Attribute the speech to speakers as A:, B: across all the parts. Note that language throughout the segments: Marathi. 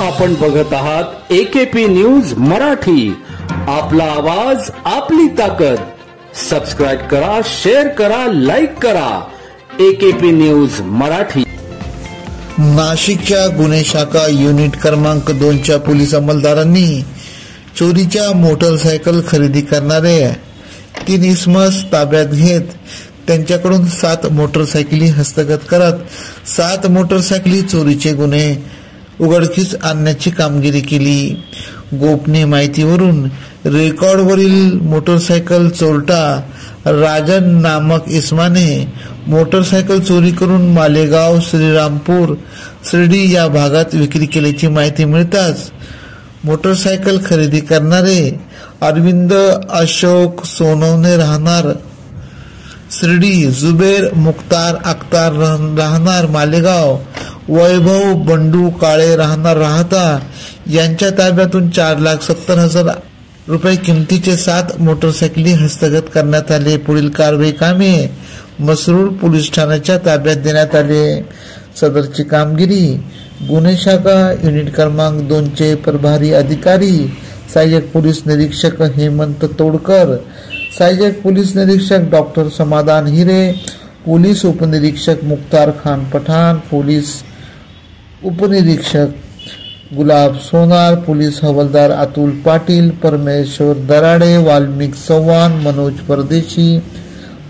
A: आपण बघत आहात AKP न्यूज मराठी. आपला आवाज आपली ताकद. सबस्क्राइब करा, शेअर करा, लाईक करा. AKP news Marathi.
B: नाशिकच्या गुन्हे शाखा युनिट क्रमांक 2च्या पोलीस अंमलदारांनी चोरीच्या मोटरसायकल खरेदी करणारे 3 इसमस ताब्यात घेत त्यांच्याकडून 7 मोटरसायकली हस्तगत करत 7 मोटरसायकली चोरीचे गुन्हे उघडकीस आणण्याची कामगिरी केली. गोपनीय माहितीवरून रेकॉर्डवरील मोटरसायकल चोरटा राजन नामक इसमाने मोटरसायकल चोरी करून मालेगाव, श्रीरामपूर, शिर्डी या भागात विक्री केल्याची माहिती मिळताच मोटरसायकल खरेदी करणारे अरविंद अशोक सोनवणे राहणार शिर्डी, जुबेर मुख्तार अख्तार राहणार मालेगाव, वैभव बंडू काळे राहणार राहता यांच्या ताब्यातून 4,70,000 रुपये किमतीचे 7 मोटरसायकली हस्तगत करण्यात आले. पुढील कारवाई कामे मसरूळ पोलीस ठाण्याच्या ताब्यात देण्यात आले. सदरची कामगिरी गुन्हे शाखा युनिट क्रमांक 2चे प्रभारी अधिकारी सहाय्यक पोलीस निरीक्षक हेमंत तोडकर, सहाय्यक पोलीस निरीक्षक डॉक्टर समाधान हिरे, पोलीस उपनिरीक्षक मुख्तार खान पठाण, पोलीस उपनिरीक्षक गुलाब सोनार, पोलीस हवालदार अतुल पाटील, परमेश्वर दराडे, वाल्मिक चव्हाण, मनोज परदेशी,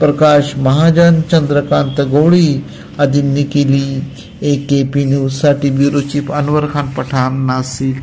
B: प्रकाश महाजन, चंद्रकांत गवळी आदींनी केली. AKP न्यूज साठी ब्युरो चीफ अनवर खान पठाण, नाशिक.